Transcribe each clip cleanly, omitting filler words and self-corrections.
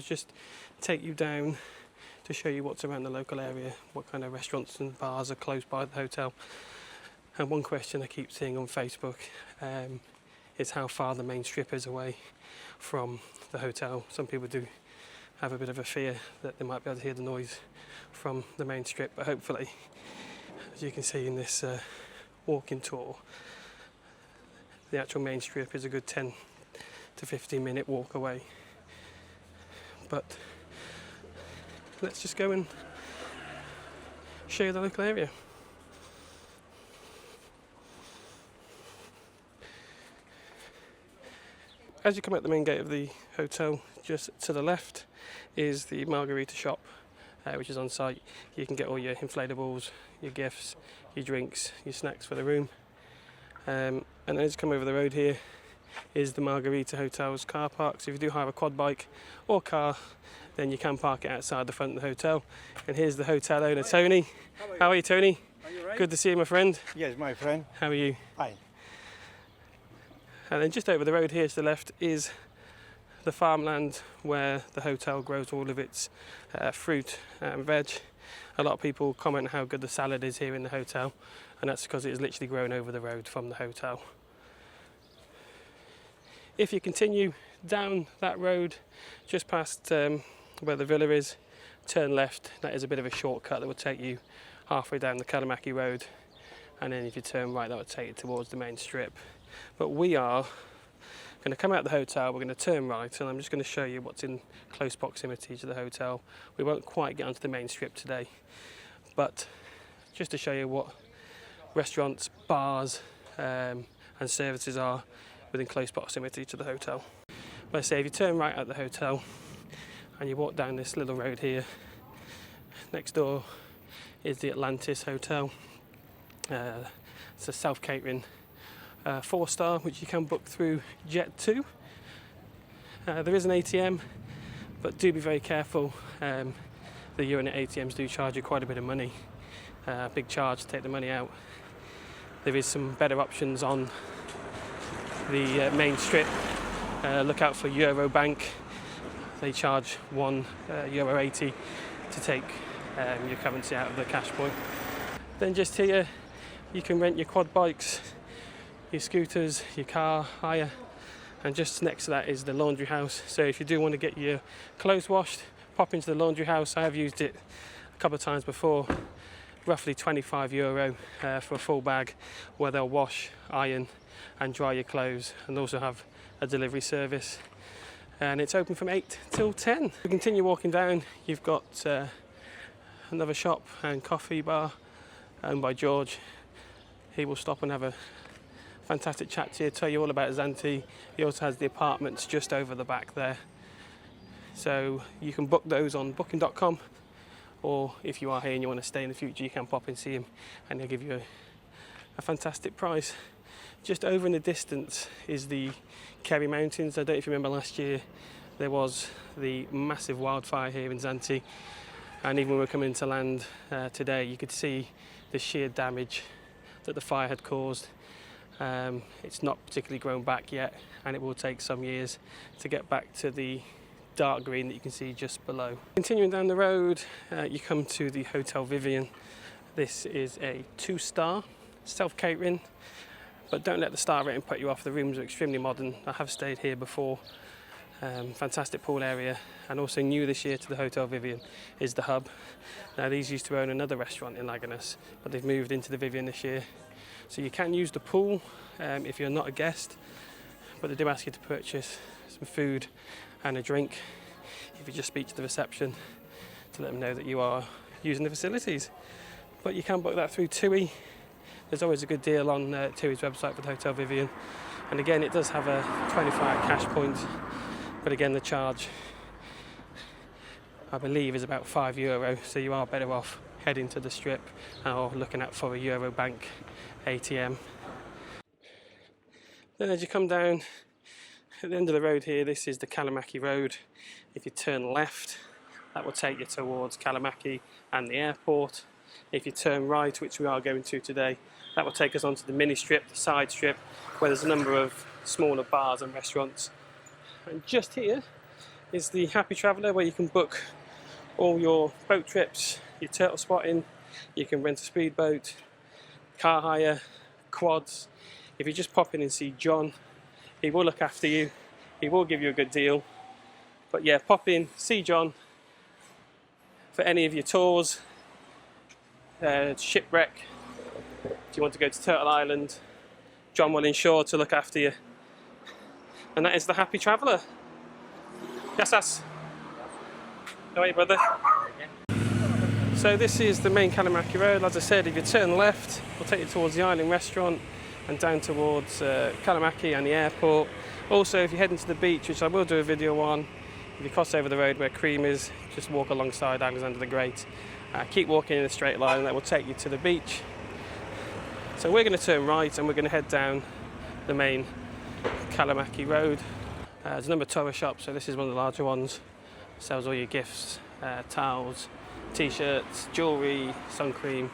just take you down to show you what's around the local area, what kind of restaurants and bars are close by the hotel. And one question I keep seeing on Facebook is how far the main strip is away from the hotel. Some people do have a bit of a fear that they might be able to hear the noise from the main strip, but hopefully, as you can see in this walking tour, the actual main strip is a good 10 to 15 minute walk away. But let's just go and show you the local area. As you come out the main gate of the hotel, just to the left is the Margarita shop, which is on site. You can get all your inflatables, your gifts, your drinks, your snacks for the room. And then as you come over the road here is the Margarita Hotel's car park. So if you do hire a quad bike or car, then you can park it outside the front of the hotel. And here's the hotel owner, Tony. How are you, Tony? Are you right? Good to see you, my friend. Yes, my friend. How are you? Hi. And then just over the road here to the left is the farmland where the hotel grows all of its fruit and veg. A lot of people comment how good the salad is here in the hotel, and that's because it is literally grown over the road from the hotel. If you continue down that road just past where the villa is, turn left. That is a bit of a shortcut that will take you halfway down the Kalamaki Road, and then if you turn right, that will take you towards the main strip. But we are going to come out of the hotel, we're going to turn right, and I'm just going to show you what's in close proximity to the hotel. We won't quite get onto the main strip today, but just to show you what restaurants, bars and services are within close proximity to the hotel. But I say if you turn right at the hotel and you walk down this little road here, next door is the Atlantis Hotel. It's a self-catering 4-star, which you can book through Jet2. There is an ATM, but do be very careful. The unit ATMs do charge you quite a bit of money, big charge to take the money out. There is some better options on the main strip. Look out for Eurobank. They charge €1.80 to take your currency out of the cash point. Then just here you can rent your quad bikes, your scooters, your car hire, and just next to that is the laundry house. So if you do want to get your clothes washed, pop into the laundry house. I have used it a couple of times before. Roughly €25 for a full bag, where they'll wash, iron and dry your clothes, and also have a delivery service. And it's open from 8 till 10. If you continue walking down, you've got another shop and coffee bar owned by George. He will stop and have a fantastic chat to you, tell you all about Zante. He also has the apartments just over the back there. So you can book those on booking.com, or if you are here and you want to stay in the future, you can pop and see him and he'll give you a fantastic price. Just over in the distance is the Kerry Mountains. I don't know if you remember last year, there was the massive wildfire here in Zante, and even when we were coming to land today, you could see the sheer damage that the fire had caused. It's not particularly grown back yet, and it will take some years to get back to the dark green that you can see just below. Continuing down the road, you come to the Hotel Vivian. This is a 2-star, self-catering, but don't let the star rating put you off. The rooms are extremely modern. I have stayed here before. Fantastic pool area, and also new this year to the Hotel Vivian is the Hub. Now these used to own another restaurant in Laganas, but they've moved into the Vivian this year. So you can use the pool if you're not a guest, but they do ask you to purchase some food and a drink if you just speak to the reception to let them know that you are using the facilities. But you can book that through TUI. There's always a good deal on TUI's website for the Hotel Vivian, and again it does have a 25 cash point, but again the charge I believe is about €5, so you are better off heading to the strip or looking out for a Eurobank ATM. Then as you come down at the end of the road here, this is the Kalamaki Road. If you turn left, that will take you towards Kalamaki and the airport. If you turn right, which we are going to today, that will take us onto the mini strip, the side strip, where there's a number of smaller bars and restaurants. And just here is the Happy Traveller, where you can book all your boat trips, your turtle spotting. You can rent a speedboat, car hire, quads. If you just pop in and see John, he will look after you. He will give you a good deal. But yeah, pop in, see John for any of your tours, shipwreck. Do you want to go to Turtle Island? John will ensure to look after you. And that is the Happy Traveller. Yes, that's. How are you, brother? So this is the main Kalamaki Road. As I said, if you turn left, we'll take you towards the Island Restaurant and down towards Kalamaki and the airport. Also, if you're heading to the beach, which I will do a video on, if you cross over the road where Cream is, just walk alongside Alexander the Great. Keep walking in a straight line and that will take you to the beach. So we're going to turn right and we're going to head down the main Kalamaki Road. There's a number of tourist shops, so this is one of the larger ones. Sells all your gifts, towels, t-shirts, jewellery, sun cream,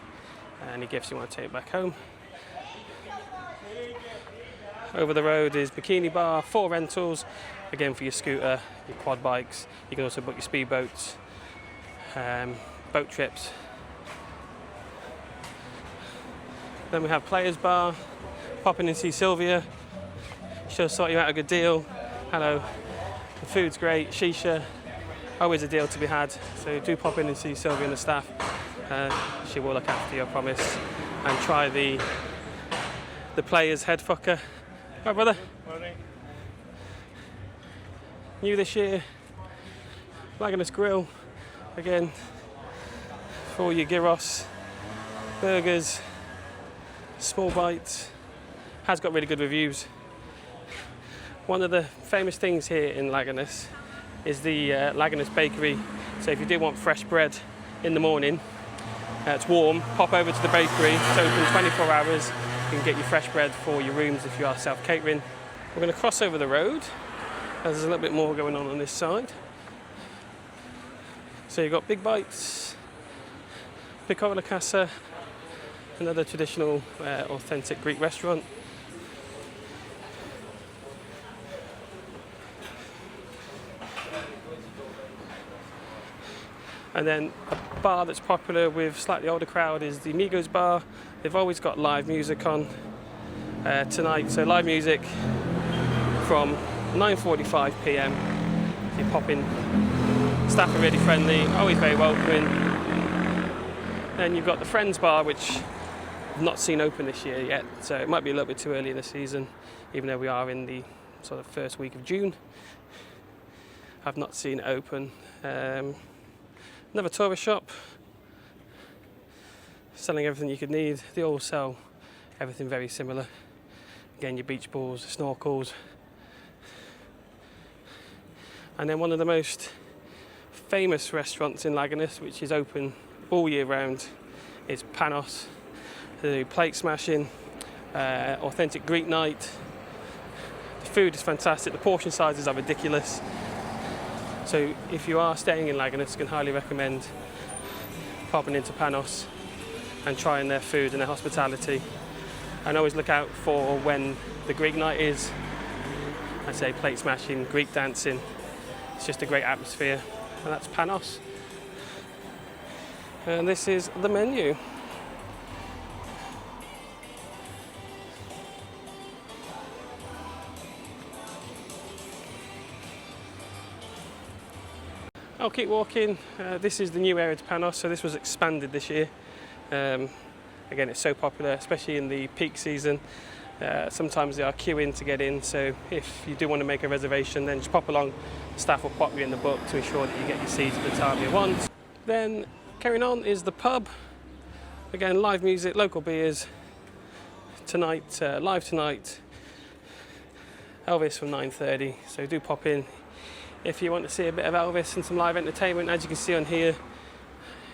any gifts you want to take back home. Over the road is Bikini Bar, 4 rentals, again for your scooter, your quad bikes. You can also book your speedboats, boat trips. Then we have Players Bar, pop in and see Sylvia. She'll sort you out a good deal. Hello, the food's great, shisha, always a deal to be had. So do pop in and see Sylvia and the staff. She will look after you, I promise. And try the Players head fucker. Hi, brother. Morning. New this year, Laganas Grill, again, for all your gyros, burgers, small bites, has got really good reviews. One of the famous things here in Laganas is the Laganas Bakery. So if you do want fresh bread in the morning, it's warm, pop over to the bakery, it's open 24 hours. You can get your fresh bread for your rooms if you are self-catering. We're going to cross over the road. There's a little bit more going on this side. So you've got Big Bites, Piccolo Casa, another traditional authentic Greek restaurant. And then a bar that's popular with slightly older crowd is the Migos Bar. They've always got live music on tonight. So live music from 9:45 p.m. You pop in. Staff are really friendly, always very welcoming. Then you've got the Friends Bar, which I've not seen open this year yet. So it might be a little bit too early in the season, even though we are in the sort of first week of June. I've not seen it open. Another tourist shop, selling everything you could need. They all sell everything very similar. Again, your beach balls, snorkels. And then one of the most famous restaurants in Laganas, which is open all year round, is Panos. They do plate smashing, authentic Greek night. The food is fantastic, the portion sizes are ridiculous. So if you are staying in Laganas, I can highly recommend popping into Panos and trying their food and their hospitality. And always look out for when the Greek night is. I say plate smashing, Greek dancing. It's just a great atmosphere. And that's Panos. And this is the menu. I'll keep walking. This is the new area to Panos, so this was expanded this year. Again, it's so popular, especially in the peak season. Sometimes they are queuing to get in, so if you do want to make a reservation, then just pop along. The staff will pop you in the book to ensure that you get your seats at the time you want. Then carrying on is the pub. Again, live music, local beers. Tonight, live tonight, Elvis from 9:30, so do pop in. If you want to see a bit of Elvis and some live entertainment, as you can see on here,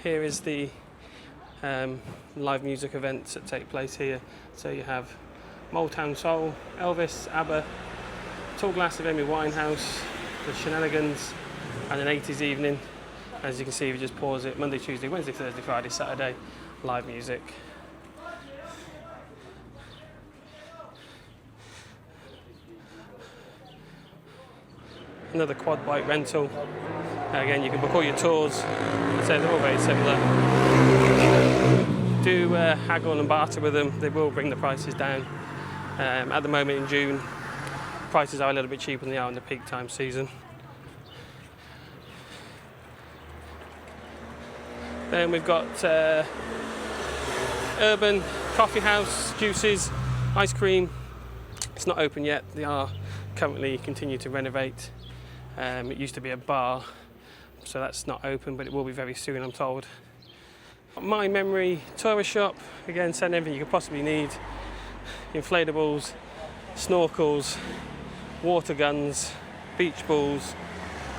here is the live music events that take place here. So you have Motown Soul, Elvis, ABBA, Tall Glass of Amy Winehouse, the Shenanigans, and an 80s evening. As you can see, if you just pause it, Monday, Tuesday, Wednesday, Thursday, Friday, Saturday, live music. another quad bike rental. Again, you can book all your tours, so they're all very similar. Do haggle and barter with them, they will bring the prices down. At the moment in June, prices are a little bit cheaper than they are in the peak time season. Then we've got Urban Coffee House, juices, ice cream. It's not open yet, they are currently continue to renovate. It used to be a bar, so that's not open, but it will be very soon, I'm told. My Memory tourist shop, again, send everything you could possibly need. Inflatables, snorkels, water guns, beach balls,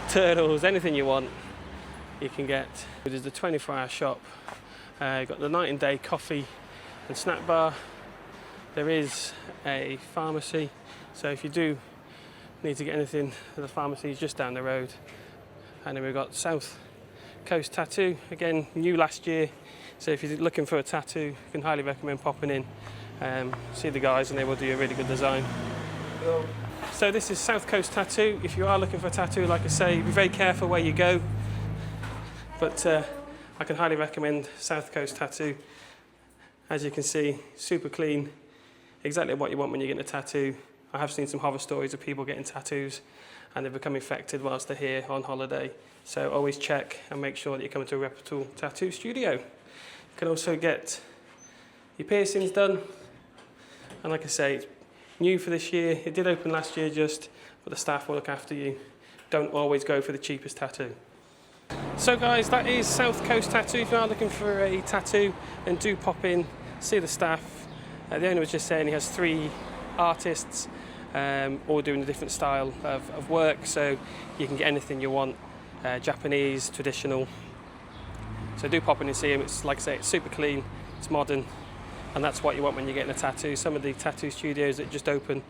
turtles, anything you want, you can get. There's the 24-hour shop. You've got the night and day coffee and snack bar. There is a pharmacy, so if you do need to get anything, the pharmacy is just down the road. And then we've got South Coast Tattoo, again new last year, so if you're looking for a tattoo, you can highly recommend popping in, see the guys and they will do a really good design. So this is South Coast Tattoo. If you are looking for a tattoo, like I say, be very careful where you go, but I can highly recommend South Coast Tattoo. As you can see, super clean, exactly what you want when you're getting a tattoo. I have seen some horror stories of people getting tattoos and they become infected whilst they're here on holiday. So always check and make sure that you come to a reputable tattoo studio. You can also get your piercings done. And like I say, it's new for this year. It did open last year just, but the staff will look after you. Don't always go for the cheapest tattoo. So guys, that is South Coast Tattoo. If you are looking for a tattoo, then do pop in, see the staff. The owner was just saying he has 3 artists all doing a different style of work, so you can get anything you want, Japanese, traditional. So do pop in and see him. It's like I say, it's super clean, it's modern, and that's what you want when you're getting a tattoo. Some of the tattoo studios that just open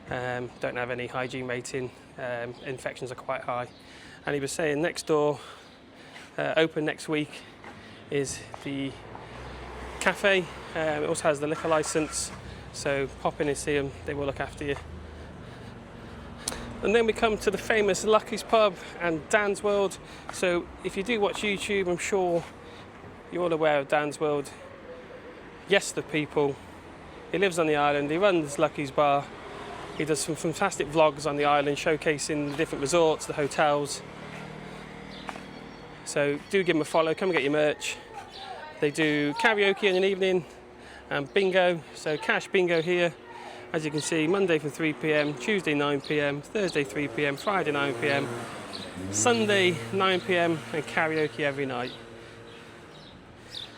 don't have any hygiene rating, infections are quite high. And he was saying next door, open next week, is the cafe. It also has the liquor license, so pop in and see them, they will look after you. And then we come to the famous Lucky's Pub and Dan's World. So if you do watch YouTube, I'm sure you're all aware of Dan's World. Yes, the people. He lives on the island, he runs Lucky's Bar. He does some fantastic vlogs on the island, showcasing the different resorts, the hotels. So do give him a follow, come and get your merch. They do karaoke in an evening and bingo, so cash bingo here. As you can see, Monday from 3 p.m, Tuesday 9 p.m, Thursday 3 p.m, Friday 9 p.m, Sunday 9 p.m, and karaoke every night.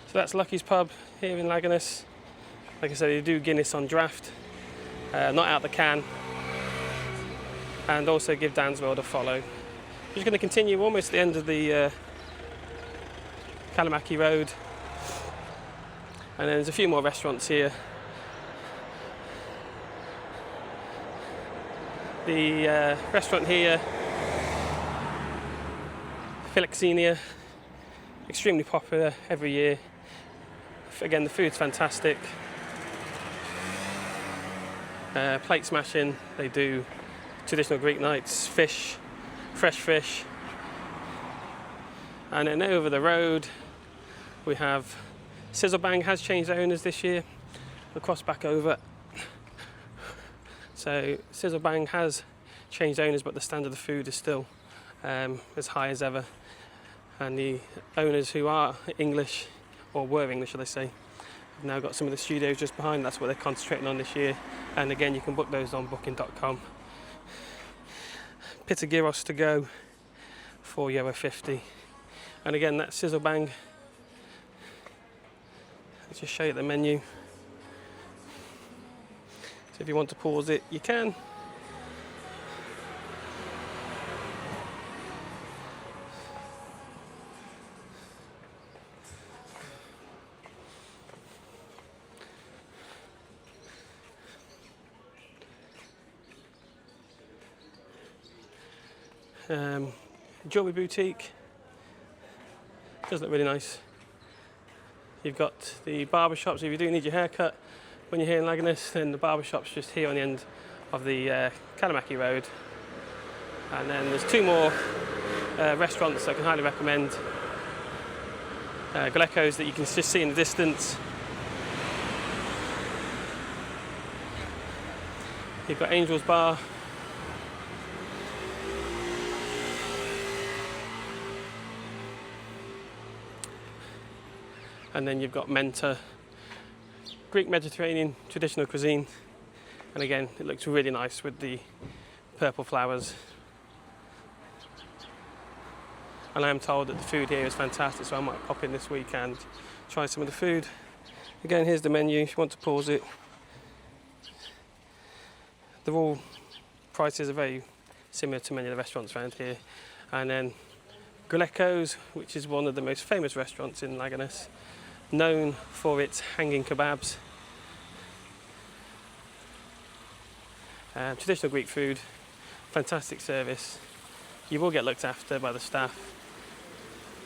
So that's Lucky's Pub here in Laganas. Like I said, they do Guinness on draft, not out the can. And also give Dan's World a follow. We're just going to continue almost the end of the Kalamaki Road. And then there's a few more restaurants here. The restaurant here, Philoxenia, extremely popular every year. Again, the food's fantastic. Plate smashing, they do traditional Greek nights, fish, fresh fish. And then over the road, we have Sizzlebang has changed owners this year. We'll cross back over. So Sizzlebang has changed owners, but the standard of food is still as high as ever. And the owners who are English, or were English should I say, have now got some of the studios just behind. That's what they're concentrating on this year. And again, you can book those on booking.com. Pita gyros to go, €4.50. And again, that's Sizzlebang. Let's just show you the menu. So if you want to pause it, you can. Jewellery boutique. Does look really nice. You've got the barber shops. If you do need your haircut when you're here in Laganas, then the barber shop's just here on the end of the Kalamaki Road. And then there's two more restaurants I can highly recommend. Glecko's that you can just see in the distance. You've got Angel's Bar. And then you've got Menta, Greek Mediterranean traditional cuisine. And again, it looks really nice with the purple flowers. And I am told that the food here is fantastic, so I might pop in this week and try some of the food. Again, here's the menu if you want to pause it. They're all prices are very similar to many of the restaurants around here. And then Glecko's, which is one of the most famous restaurants in Laganas, known for its hanging kebabs. Traditional Greek food, fantastic service. You will get looked after by the staff.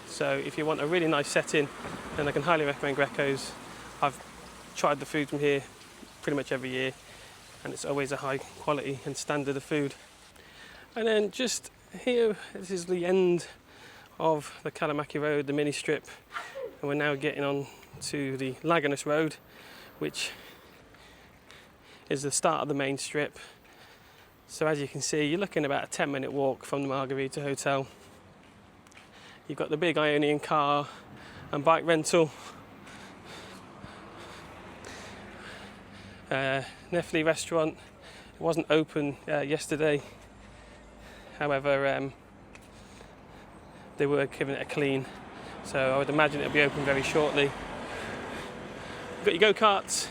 So if you want a really nice setting, then I can highly recommend Glecko's. I've tried the food from here pretty much every year, and it's always a high quality and standard of food. And then just here, this is the end of the Kalamaki Road, the mini strip, and we're now getting on to the Laganas Road, which is the start of the main strip. So as you can see, you're looking about a 10-minute walk from the Margarita Hotel. You've got the big Ionian car and bike rental. Nefli restaurant, it wasn't open yesterday. However, they were giving it a clean. So I would imagine it'll be open very shortly. You've got your go-karts.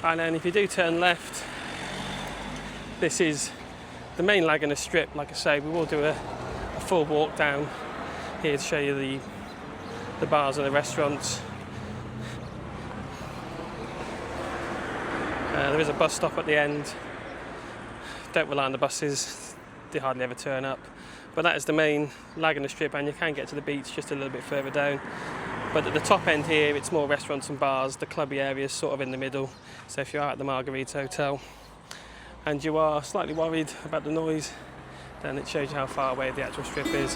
And then if you do turn left, this is the main Laganas strip. Like I say, we will do a full walk down here to show you the bars and the restaurants. There is a bus stop at the end. Don't rely on the buses, they hardly ever turn up. But that is the main Laganas strip, and you can get to the beach just a little bit further down. But at the top end here, it's more restaurants and bars. The clubby area is sort of in the middle. So if you are at the Margarita Hotel and you are slightly worried about the noise, then it shows you how far away the actual strip is.